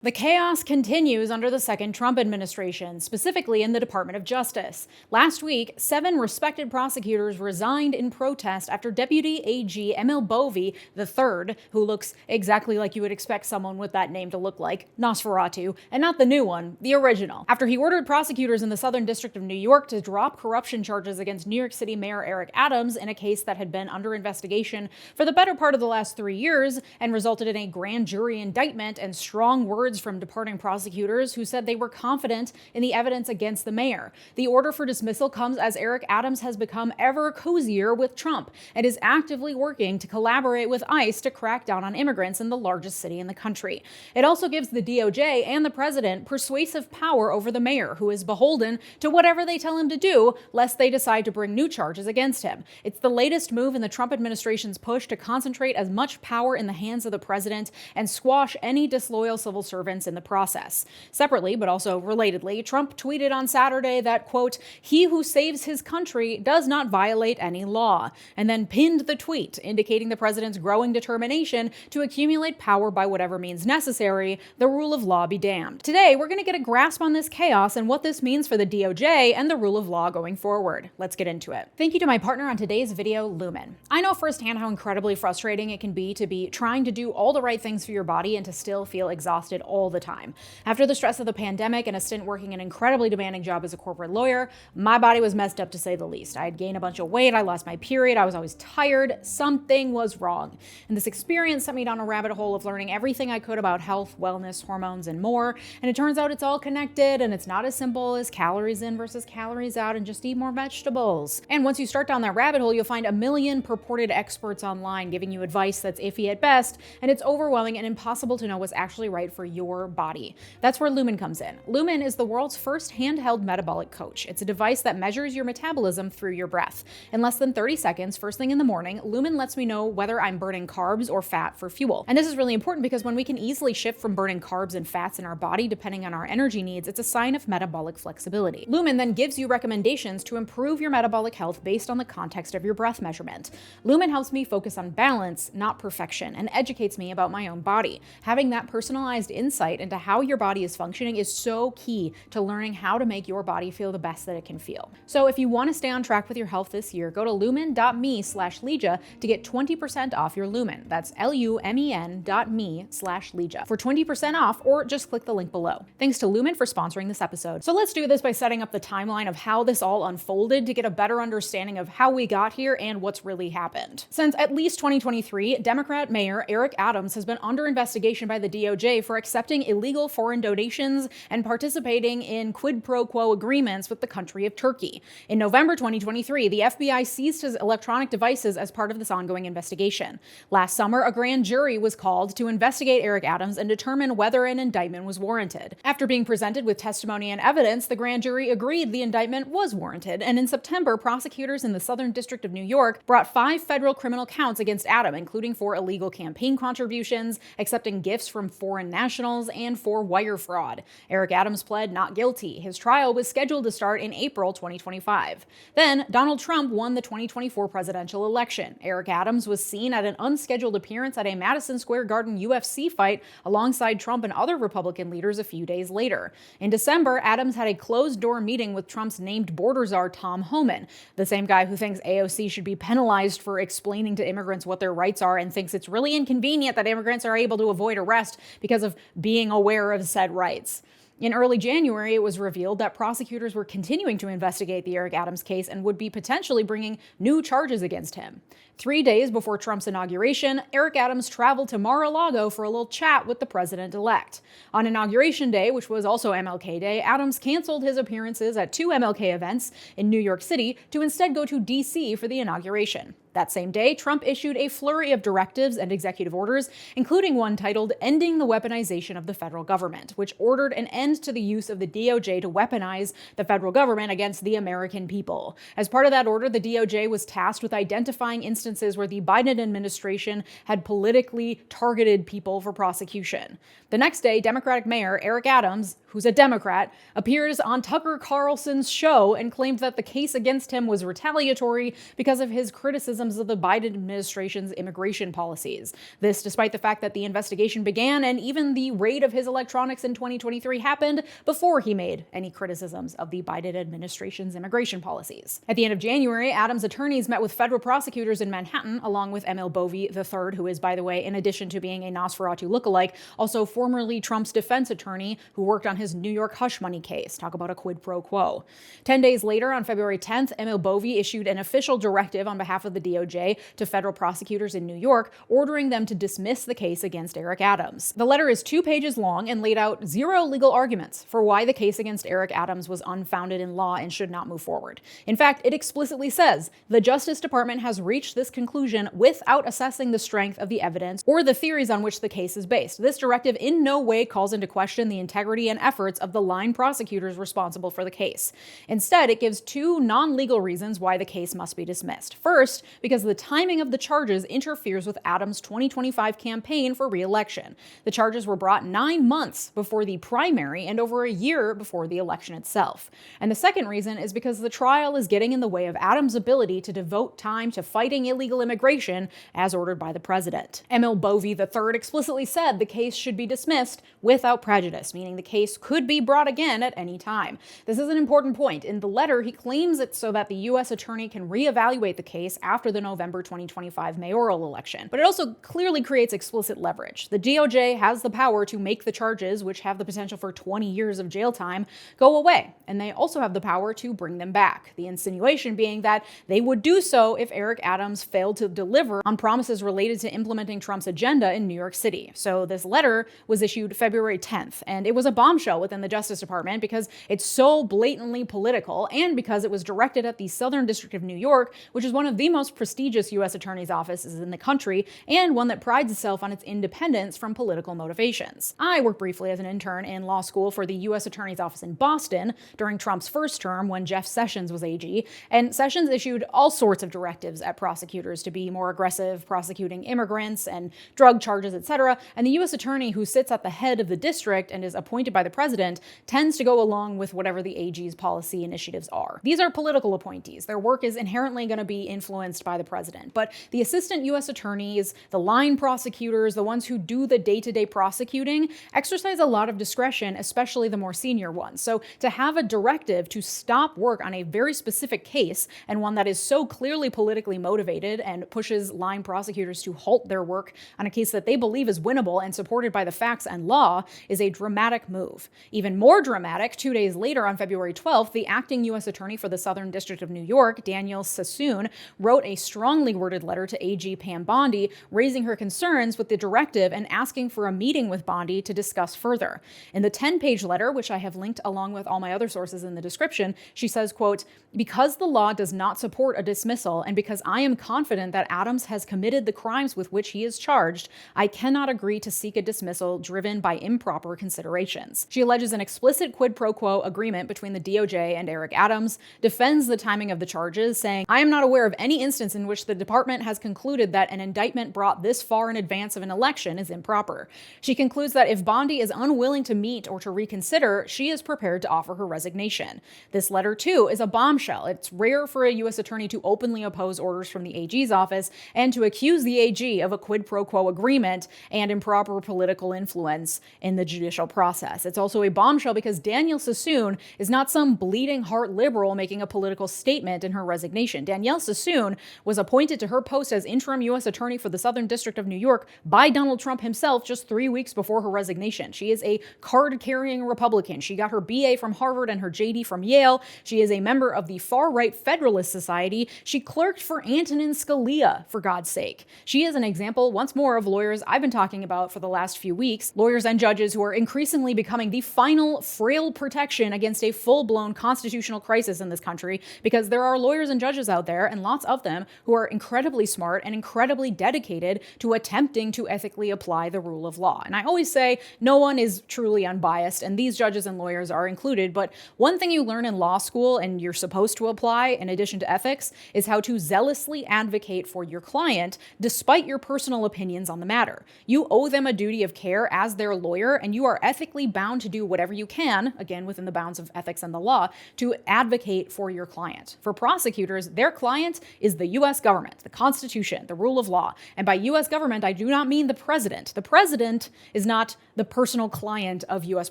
The chaos continues under the second Trump administration, specifically in the Department of Justice. Last week, 7 respected prosecutors resigned in protest after Deputy AG 𝗬𝗦𝗣𝗡𝗥𝗧, who looks exactly like you would expect someone with that name to look like, 𝗫𝗫𝗏𝗪𝗏, and not the new one, the original. After he ordered prosecutors in the Southern District of New York to drop corruption charges against New York City Mayor Eric Adams in a case that had been under investigation for the better part of the last 3 years and resulted in a grand jury indictment and strong words from departing prosecutors who said they were confident in the evidence against the mayor. The order for dismissal comes as Eric Adams has become ever cozier with Trump and is actively working to collaborate with ICE to crack down on immigrants in the largest city in the country. It also gives the DOJ and the president persuasive power over the mayor, who is beholden to whatever they tell him to do, lest they decide to bring new charges against him. It's the latest move in the Trump administration's push to concentrate as much power in the hands of the president and squash any disloyal civil servants in the process. Separately, but also relatedly, Trump tweeted on Saturday that, quote, "He who saves his country does not violate any law," and then pinned the tweet, indicating the president's growing determination to accumulate power by whatever means necessary, the rule of law be damned. Today, we're going to get a grasp on this chaos and what this means for the DOJ and the rule of law going forward. Let's get into it. Thank you to my partner on today's video, Lumen. I know firsthand how incredibly frustrating it can be to be trying to do all the right things for your body and to still feel exhausted all the time. After the stress of the pandemic and a stint working an incredibly demanding job as a corporate lawyer, my body was messed up to say the least. I had gained a bunch of weight, I lost my period, I was always tired, something was wrong. And this experience sent me down a rabbit hole of learning everything I could about health, wellness, hormones, and more. And it turns out it's all connected and it's not as simple as calories in versus calories out and just eat more vegetables. And once you start down that rabbit hole, you'll find a million purported experts online giving you advice that's iffy at best, and it's overwhelming and impossible to know what's actually right for your body. That's where Lumen comes in. Lumen is the world's first handheld metabolic coach. It's a device that measures your metabolism through your breath. In less than 30 seconds, first thing in the morning, Lumen lets me know whether I'm burning carbs or fat for fuel. And this is really important because when we can easily shift from burning carbs and fats in our body depending on our energy needs, it's a sign of metabolic flexibility. Lumen then gives you recommendations to improve your metabolic health based on the context of your breath measurement. Lumen helps me focus on balance, not perfection, and educates me about my own body. Having that personalized insight into how your body is functioning is so key to learning how to make your body feel the best that it can feel. So if you want to stay on track with your health this year, go to lumen.me/Leeja to get 20% off your Lumen. That's lumen.me/Leeja for 20% off, or just click the link below. Thanks to Lumen for sponsoring this episode. So let's do this by setting up the timeline of how this all unfolded to get a better understanding of how we got here and what's really happened. Since at least 2023, Democrat Mayor Eric Adams has been under investigation by the DOJ for accepting illegal foreign donations and participating in quid pro quo agreements with the country of Turkey. In November 2023, the FBI seized his electronic devices as part of this ongoing investigation. Last summer, a grand jury was called to investigate Eric Adams and determine whether an indictment was warranted. After being presented with testimony and evidence, the grand jury agreed the indictment was warranted, and in September, prosecutors in the Southern District of New York brought 5 federal criminal counts against Adams, including for illegal campaign contributions, accepting gifts from foreign nationals, and for wire fraud. Eric Adams pled not guilty. His trial was scheduled to start in April 2025. Then, Donald Trump won the 2024 presidential election. Eric Adams was seen at an unscheduled appearance at a Madison Square Garden UFC fight alongside Trump and other Republican leaders a few days later. In December, Adams had a closed-door meeting with Trump's named border czar Tom Homan, the same guy who thinks AOC should be penalized for explaining to immigrants what their rights are and thinks it's really inconvenient that immigrants are able to avoid arrest because of being aware of said rights. In early January, it was revealed that prosecutors were continuing to investigate the Eric Adams case and would be potentially bringing new charges against him. 3 days before Trump's inauguration, Eric Adams traveled to Mar-a-Lago for a little chat with the president-elect. On Inauguration Day, which was also MLK Day, Adams canceled his appearances at 2 MLK events in New York City to instead go to D.C. for the inauguration. That same day, Trump issued a flurry of directives and executive orders, including one titled Ending the Weaponization of the Federal Government, which ordered an end to the use of the DOJ to weaponize the federal government against the American people. As part of that order, the DOJ was tasked with identifying instances where the Biden administration had politically targeted people for prosecution. The next day, Democratic Mayor Eric Adams, who's a Democrat, appears on Tucker Carlson's show and claimed that the case against him was retaliatory because of his criticisms of the Biden administration's immigration policies. This despite the fact that the investigation began and even the raid of his electronics in 2023 happened before he made any criticisms of the Biden administration's immigration policies. At the end of January, Adams' attorneys met with federal prosecutors in Manhattan, along with 𝗬𝗪𝗣𝗣𝗢𝗧 III, who is, by the way, in addition to being a 𝗬𝗪𝗧𝗛𝗡 lookalike, also formerly Trump's defense attorney who worked on his New York hush money case. Talk about a quid pro quo. 10 days later, on February 10th, 𝗬𝗪𝗧𝗛𝗡 issued an official directive on behalf of the DOJ to federal prosecutors in New York, ordering them to dismiss the case against Eric Adams. The letter is 2 pages long and laid out 0 legal arguments for why the case against Eric Adams was unfounded in law and should not move forward. In fact, it explicitly says the Justice Department has reached this conclusion without assessing the strength of the evidence or the theories on which the case is based. This directive in no way calls into question the integrity and efforts of the line prosecutors responsible for the case. Instead, it gives 2 non-legal reasons why the case must be dismissed. First, because the timing of the charges interferes with Adams' 2025 campaign for re-election. The charges were brought 9 months before the primary and over a year before the election itself. And the second reason is because the trial is getting in the way of Adams' ability to devote time to fighting illegal immigration as ordered by the president. 𝗬𝗪𝗧𝗪𝗣𝗢𝗧 III explicitly said the case should be dismissed without prejudice, meaning the case could be brought again at any time. This is an important point. In the letter, he claims it's so that the U.S. attorney can reevaluate the case after the November 2025 mayoral election. But it also clearly creates explicit leverage. The DOJ has the power to make the charges, which have the potential for 20 years of jail time, go away, and they also have the power to bring them back. The insinuation being that they would do so if Eric Adams failed to deliver on promises related to implementing Trump's agenda in New York City. So this letter was issued February 10th, and it was a bombshell within the Justice Department because it's so blatantly political and because it was directed at the Southern District of New York, which is one of the most prestigious U.S. attorney's offices in the country and one that prides itself on its independence from political motivations. I worked briefly as an intern in law school for the U.S. Attorney's Office in Boston during Trump's first term when Jeff Sessions was AG, and Sessions issued all sorts of directives at prosecutors to be more aggressive prosecuting immigrants and drug charges, etc., and the U.S. attorney who sits at the head of the district and is appointed by the president tends to go along with whatever the AG's policy initiatives are. These are political appointees. Their work is inherently going to be influenced by the president, but the assistant U.S. attorneys, the line prosecutors, the ones who do the day-to-day prosecuting, exercise a lot of discretion, especially the more senior ones. So to have a directive to stop work on a very specific case, and one that is so clearly politically motivated and pushes line prosecutors to halt their work on a case that they believe is winnable and supported by the facts and law, is a dramatic move. Even more dramatic, 2 days later on February 12th, the acting U.S. attorney for the Southern District of New York, Danielle Sassoon, wrote a strongly worded letter to AG Pam Bondi, raising her concerns with the directive and asking for a meeting with Bondi to discuss further. In the 10-page letter, which I have linked along with all my other sources in the description, she says, quote, "Because the law does not support a dismissal and because I am confident that Adams has committed the crimes with which he is charged, I cannot agree to seek a dismissal driven by improper considerations." She alleges an explicit quid pro quo agreement between the DOJ and Eric Adams, defends the timing of the charges, saying, "I am not aware of any instance in which the department has concluded that an indictment brought this far in advance of an election is improper." She concludes that if Bondi is unwilling to meet or to reconsider, she is prepared to offer her resignation. This letter, too, is a bombshell. It's rare for a U.S. attorney to openly oppose orders from the AG's office and to accuse the AG of a quid pro quo agreement and improper political influence in the judicial process. It's also a bombshell because Danielle Sassoon is not some bleeding heart liberal making a political statement in her resignation. Danielle Sassoon was appointed to her post as interim U.S. attorney for the Southern District of New York by Donald Trump himself just 3 weeks before her resignation. She is a card-carrying Republican. She got her BA from Harvard and her JD from Yale. She is a member of the far-right Federalist Society. She clerked for Antonin Scalia, for God's sake. She is an example, once more, of lawyers I've been talking about for the last few weeks, lawyers and judges who are increasingly becoming the final frail protection against a full-blown constitutional crisis in this country, because there are lawyers and judges out there, and lots of them, who are incredibly smart and incredibly dedicated to attempting to ethically apply the rule of law. And I always say no one is truly unbiased, and these judges and lawyers are included, but one thing you learn in law school and you're supposed to apply in addition to ethics is how to zealously advocate for your client despite your personal opinions on the matter. You owe them a duty of care as their lawyer, and you are ethically bound bound to do whatever you can, again within the bounds of ethics and the law, to advocate for your client. For prosecutors, their client is the U.S. government, the Constitution, the rule of law. And by U.S. government, I do not mean the president. The president is not the personal client of U.S.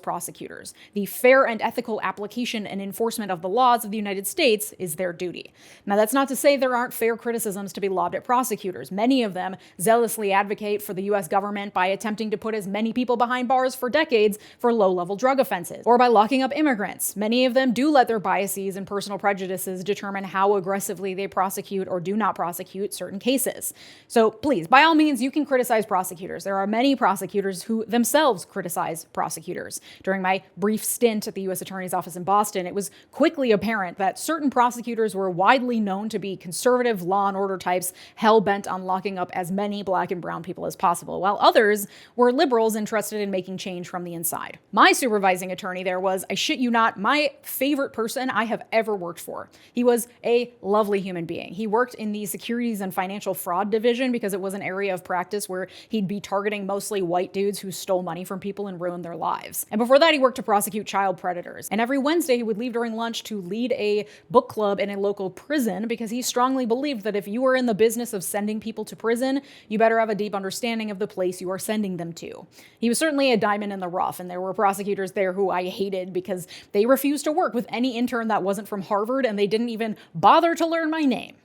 prosecutors. The fair and ethical application and enforcement of the laws of the United States is their duty. Now, that's not to say there aren't fair criticisms to be lobbed at prosecutors. Many of them zealously advocate for the U.S. government by attempting to put as many people behind bars for decades for low-level drug offenses, or by locking up immigrants. Many of them do let their biases and personal prejudices determine how aggressively they prosecute or do not prosecute certain cases. So please, by all means, you can criticize prosecutors. There are many prosecutors who themselves criticize prosecutors. During my brief stint at the U.S. Attorney's Office in Boston, it was quickly apparent that certain prosecutors were widely known to be conservative law and order types hell-bent on locking up as many black and brown people as possible, while others were liberals interested in making change from the inside. My supervising attorney there was, I shit you not, my favorite person I have ever worked for. He was a lovely human being. He worked in the securities and financial fraud division because it was an area of practice where he'd be targeting mostly white dudes who stole money from people and ruined their lives. And before that, he worked to prosecute child predators. And every Wednesday, he would leave during lunch to lead a book club in a local prison because he strongly believed that if you are in the business of sending people to prison, you better have a deep understanding of the place you are sending them to. He was certainly a diamond in the rough, and there were prosecutors there who I hated because they refused to work with any intern that wasn't from Harvard, and they didn't even bother to learn my name.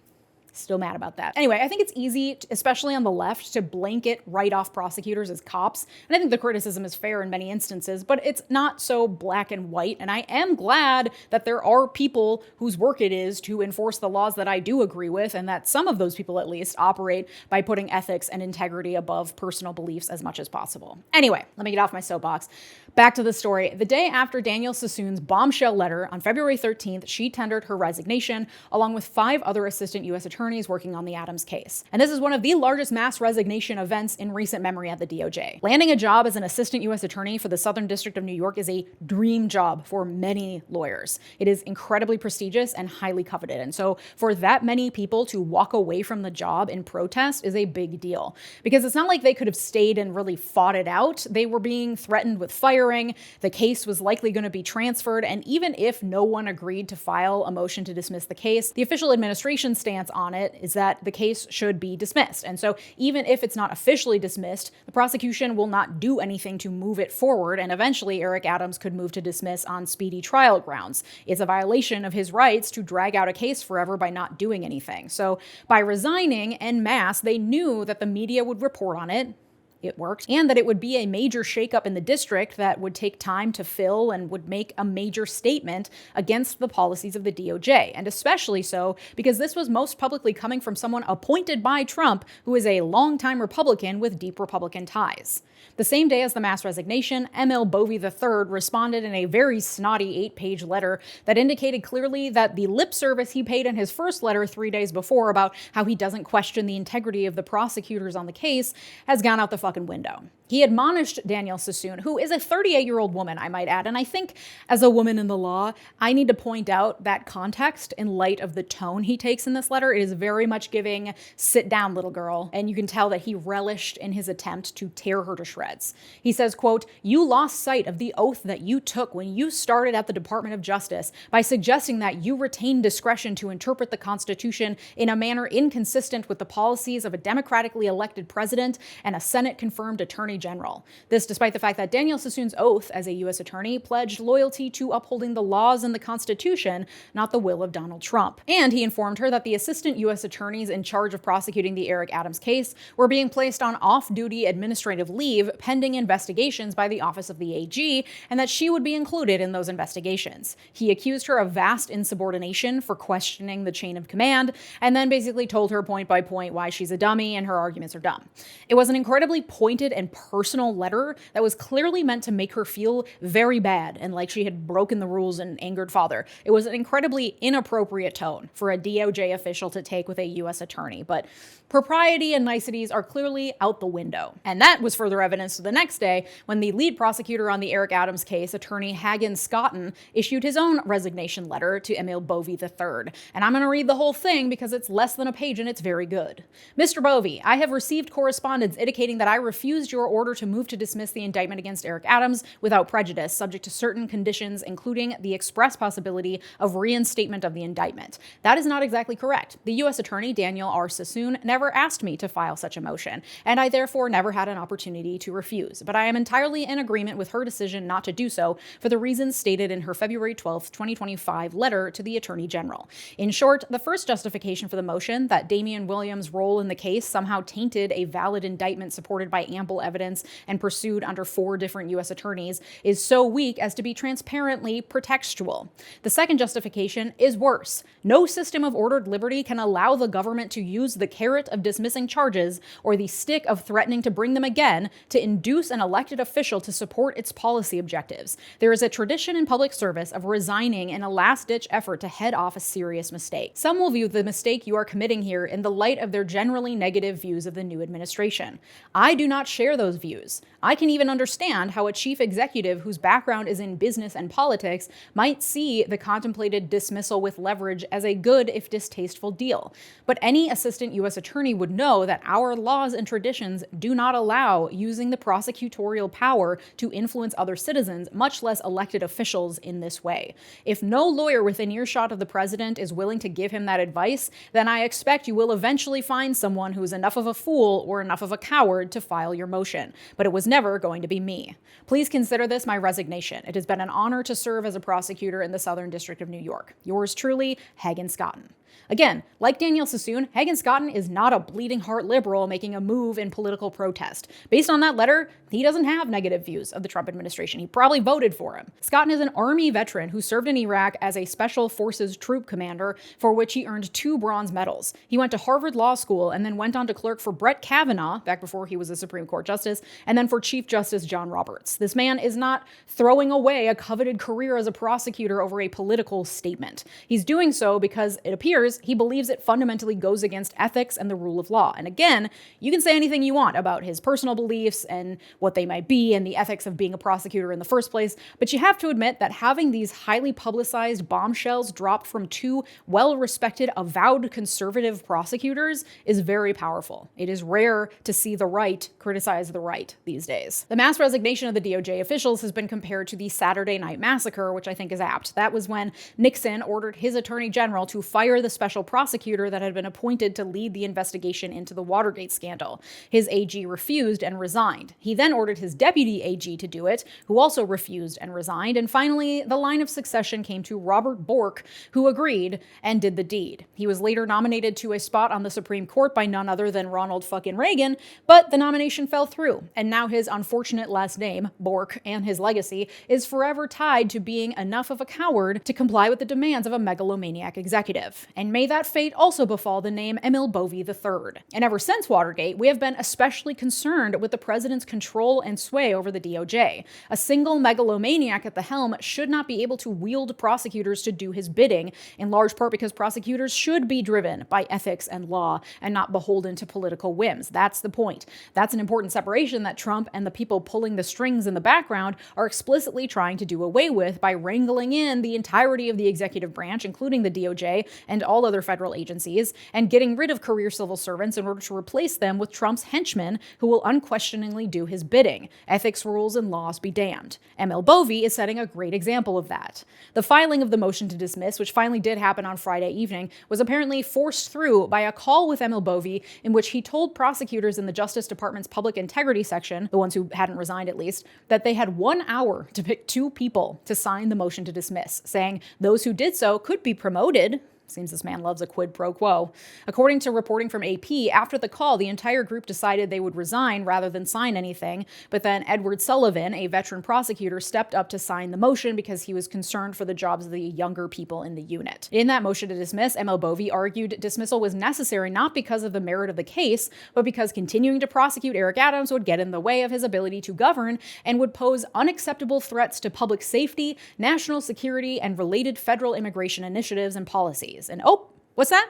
Still mad about that. Anyway, I think it's easy, especially on the left, to blanket write off prosecutors as cops. And I think the criticism is fair in many instances, but it's not so black and white. And I am glad that there are people whose work it is to enforce the laws that I do agree with, and that some of those people at least operate by putting ethics and integrity above personal beliefs as much as possible. Anyway, let me get off my soapbox. Back to the story. The day after Danielle Sassoon's bombshell letter on February 13th, she tendered her resignation along with 5 other assistant U.S. attorneys working on the Adams case. And this is one of the largest mass resignation events in recent memory at the DOJ. Landing a job as an assistant U.S. attorney for the Southern District of New York is a dream job for many lawyers. It is incredibly prestigious and highly coveted. And so for that many people to walk away from the job in protest is a big deal. Because it's not like they could have stayed and really fought it out. They were being threatened with firing. The case was likely going to be transferred. And even if no one agreed to file a motion to dismiss the case, the official administration stance on it is that the case should be dismissed. And so even if it's not officially dismissed, the prosecution will not do anything to move it forward, and eventually Eric Adams could move to dismiss on speedy trial grounds. It's a violation of his rights to drag out a case forever by not doing anything. So by resigning en masse, they knew that the media would report on it. It worked, and that it would be a major shakeup in the district that would take time to fill and would make a major statement against the policies of the DOJ, and especially so because this was most publicly coming from someone appointed by Trump, who is a longtime Republican with deep Republican ties. The same day as the mass resignation, 𝗬𝗪𝗡𝗍𝗪 responded in a very snotty 8-page letter that indicated clearly that the lip service he paid in his first letter 3 days before about how he doesn't question the integrity of the prosecutors on the case has gone out the fucking window. He admonished Danielle Sassoon, who is a 38-year-old woman, I might add, and I think as a woman in the law, I need to point out that context in light of the tone he takes in this letter. It is very much giving, sit down, little girl, and you can tell that he relished in his attempt to tear her to shreds. He says, quote, "You lost sight of the oath that you took when you started at the Department of Justice by suggesting that you retain discretion to interpret the Constitution in a manner inconsistent with the policies of a democratically elected president and a Senate-confirmed attorney general. This despite the fact that Danielle Sassoon's oath as a U.S. attorney pledged loyalty to upholding the laws and the Constitution, not the will of Donald Trump." And he informed her that the assistant U.S. attorneys in charge of prosecuting the Eric Adams case were being placed on off-duty administrative leave pending investigations by the Office of the AG, and that she would be included in those investigations. He accused her of vast insubordination for questioning the chain of command, and then basically told her point by point why she's a dummy and her arguments are dumb. It was an incredibly pointed and personal letter that was clearly meant to make her feel very bad and like she had broken the rules and angered father. It was an incredibly inappropriate tone for a DOJ official to take with a U.S. attorney, but propriety and niceties are clearly out the window. And that was further evidence the next day when the lead prosecutor on the Eric Adams case, attorney Hagan Scotten, issued his own resignation letter to 𝗬𝗪𝗪𝗣𝗑𝗧. And I'm going to read the whole thing because it's less than a page and it's very good. "Mr. Bovey, I have received correspondence indicating that I refused your order to move to dismiss the indictment against Eric Adams without prejudice, subject to certain conditions, including the express possibility of reinstatement of the indictment. That is not exactly correct. The U.S. Attorney, Daniel R. Sassoon, never asked me to file such a motion, and I therefore never had an opportunity to refuse. But I am entirely in agreement with her decision not to do so for the reasons stated in her February 12, 2025 letter to the Attorney General. In short, the first justification for the motion, that Damian Williams' role in the case somehow tainted a valid indictment supported by ample evidence and pursued under 4 different U.S. attorneys, is so weak as to be transparently pretextual. The second justification is worse. No system of ordered liberty can allow the government to use the carrot of dismissing charges or the stick of threatening to bring them again to induce an elected official to support its policy objectives. There is a tradition in public service of resigning in a last-ditch effort to head off a serious mistake. Some will view the mistake you are committing here in the light of their generally negative views of the new administration. I do not share those views. I can even understand how a chief executive whose background is in business and politics might see the contemplated dismissal with leverage as a good, if distasteful, deal. But any assistant U.S. attorney would know that our laws and traditions do not allow using the prosecutorial power to influence other citizens, much less elected officials, in this way. If no lawyer within earshot of the president is willing to give him that advice, then I expect you will eventually find someone who is enough of a fool or enough of a coward to file your motion. But it was never going to be me. Please consider this my resignation. It has been an honor to serve as a prosecutor in the Southern District of New York. Yours truly, Hagan Scotten. Again, like Daniel Sassoon, Hagan Scotten is not a bleeding heart liberal making a move in political protest. Based on that letter, he doesn't have negative views of the Trump administration. He probably voted for him. Scotten is an Army veteran who served in Iraq as a Special Forces troop commander, for which he earned 2 bronze medals. He went to Harvard Law School and then went on to clerk for Brett Kavanaugh, back before he was a Supreme Court justice, and then for Chief Justice John Roberts. This man is not throwing away a coveted career as a prosecutor over a political statement. He's doing so because it appears he believes it fundamentally goes against ethics and the rule of law. And again, you can say anything you want about his personal beliefs and what they might be and the ethics of being a prosecutor in the first place, but you have to admit that having these highly publicized bombshells dropped from 2 well-respected, avowed conservative prosecutors is very powerful. It is rare to see the right criticize the right these days. The mass resignation of the DOJ officials has been compared to the Saturday Night Massacre, which I think is apt. That was when Nixon ordered his attorney general to fire the special prosecutor that had been appointed to lead the investigation into the Watergate scandal. His AG refused and resigned. He then ordered his deputy AG to do it, who also refused and resigned. And finally, the line of succession came to Robert Bork, who agreed and did the deed. He was later nominated to a spot on the Supreme Court by none other than Ronald fucking Reagan, but the nomination fell through. And now his unfortunate last name, Bork, and his legacy is forever tied to being enough of a coward to comply with the demands of a megalomaniac executive. And may that fate also befall the name 𝗬𝗪𝗡𝗪 III. And ever since Watergate, we have been especially concerned with the president's control and sway over the DOJ. A single megalomaniac at the helm should not be able to wield prosecutors to do his bidding, in large part because prosecutors should be driven by ethics and law and not beholden to political whims. That's the point. That's an important separation that Trump and the people pulling the strings in the background are explicitly trying to do away with by wrangling in the entirety of the executive branch, including the DOJ and all other federal agencies, and getting rid of career civil servants in order to replace them with Trump's henchmen who will unquestioningly do his bidding. Ethics, rules, and laws be damned. 𝗬𝗪𝗡𝗪 is setting a great example of that. The filing of the motion to dismiss, which finally did happen on Friday evening, was apparently forced through by a call with 𝗬𝗪𝗡𝗪 in which he told prosecutors in the Justice Department's public integrity section, the ones who hadn't resigned at least, that they had 1 hour to pick 2 people to sign the motion to dismiss, saying those who did so could be promoted. Seems this man loves a quid pro quo. According to reporting from AP, after the call, the entire group decided they would resign rather than sign anything, but then Edward Sullivan, a veteran prosecutor, stepped up to sign the motion because he was concerned for the jobs of the younger people in the unit. In that motion to dismiss, 𝗬𝗪𝗡𝗪 argued dismissal was necessary not because of the merit of the case, but because continuing to prosecute Eric Adams would get in the way of his ability to govern and would pose unacceptable threats to public safety, national security, and related federal immigration initiatives and policies. And oh, what's that?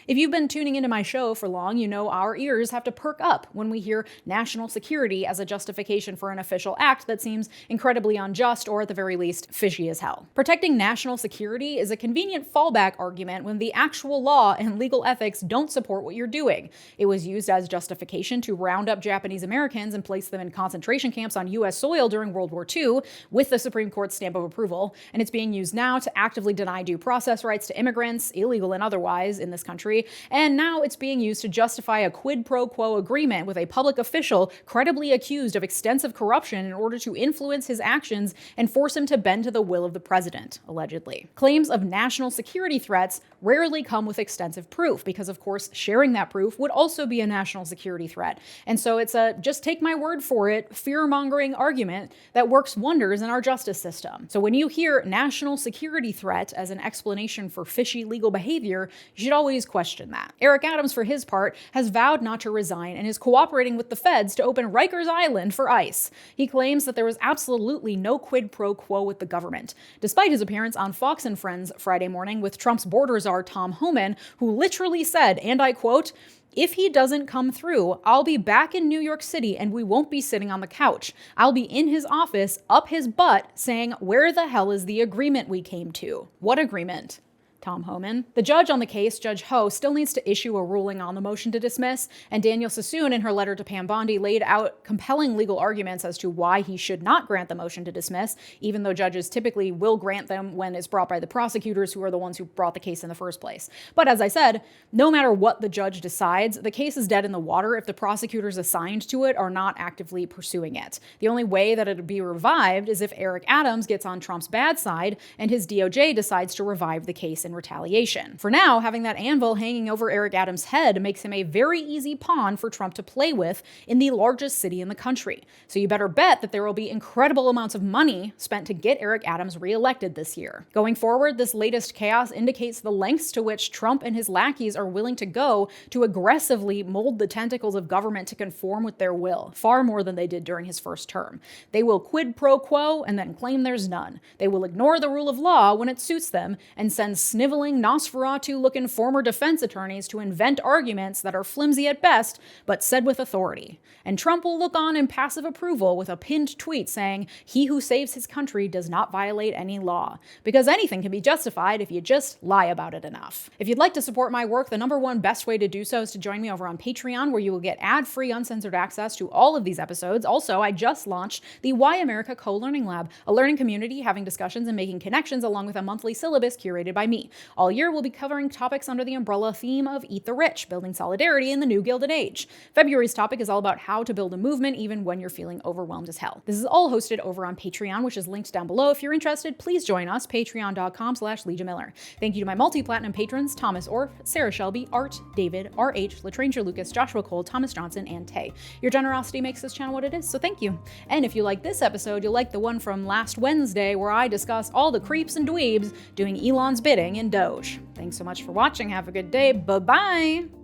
If you've been tuning into my show for long, you know our ears have to perk up when we hear national security as a justification for an official act that seems incredibly unjust or at the very least fishy as hell. Protecting national security is a convenient fallback argument when the actual law and legal ethics don't support what you're doing. It was used as justification to round up Japanese Americans and place them in concentration camps on U.S. soil during World War II with the Supreme Court's stamp of approval, and it's being used now to actively deny due process rights to immigrants, illegal and otherwise, in this country, and now it's being used to justify a quid pro quo agreement with a public official credibly accused of extensive corruption in order to influence his actions and force him to bend to the will of the president, allegedly. Claims of national security threats rarely come with extensive proof because, of course, sharing that proof would also be a national security threat. And so it's a just take my word for it, fear-mongering argument that works wonders in our justice system. So when you hear national security threat as an explanation for fishy legal behavior, you should always question that. Eric Adams, for his part, has vowed not to resign and is cooperating with the feds to open Rikers Island for ICE. He claims that there was absolutely no quid pro quo with the government, despite his appearance on Fox and Friends Friday morning with Trump's border czar Tom Homan, who literally said, and I quote, "If he doesn't come through, I'll be back in New York City and we won't be sitting on the couch. I'll be in his office, up his butt, saying, 'Where the hell is the agreement we came to?'" What agreement? Tom Homan. The judge on the case, Judge Ho, still needs to issue a ruling on the motion to dismiss, and Daniel Sassoon, in her letter to Pam Bondi, laid out compelling legal arguments as to why he should not grant the motion to dismiss, even though judges typically will grant them when it's brought by the prosecutors, who are the ones who brought the case in the first place. But as I said, no matter what the judge decides, the case is dead in the water if the prosecutors assigned to it are not actively pursuing it. The only way that it would be revived is if Eric Adams gets on Trump's bad side and his DOJ decides to revive the case in retaliation. For now, having that anvil hanging over Eric Adams' head makes him a very easy pawn for Trump to play with in the largest city in the country. So you better bet that there will be incredible amounts of money spent to get Eric Adams reelected this year. Going forward, this latest chaos indicates the lengths to which Trump and his lackeys are willing to go to aggressively mold the tentacles of government to conform with their will, far more than they did during his first term. They will quid pro quo and then claim there's none. They will ignore the rule of law when it suits them and send sniveling Nosferatu-looking former defense attorneys to invent arguments that are flimsy at best, but said with authority. And Trump will look on in passive approval with a pinned tweet saying, "He who saves his country does not violate any law." Because anything can be justified if you just lie about it enough. If you'd like to support my work, the number one best way to do so is to join me over on Patreon, where you will get ad-free, uncensored access to all of these episodes. Also, I just launched the Why America Co-Learning Lab, a learning community having discussions and making connections along with a monthly syllabus curated by me. All year, we'll be covering topics under the umbrella theme of Eat the Rich, building solidarity in the new Gilded Age. February's topic is all about how to build a movement even when you're feeling overwhelmed as hell. This is all hosted over on Patreon, which is linked down below. If you're interested, please join us, patreon.com/LeejaMiller. Thank you to my multi-platinum patrons, Thomas Orff, Sarah Shelby, Art, David, R.H., Latranger Lucas, Joshua Cole, Thomas Johnson, and Tay. Your generosity makes this channel what it is, so thank you. And if you like this episode, you'll like the one from last Wednesday where I discuss all the creeps and dweebs doing Elon's bidding in Doge. Thanks so much for watching. Have a good day. Bye-bye.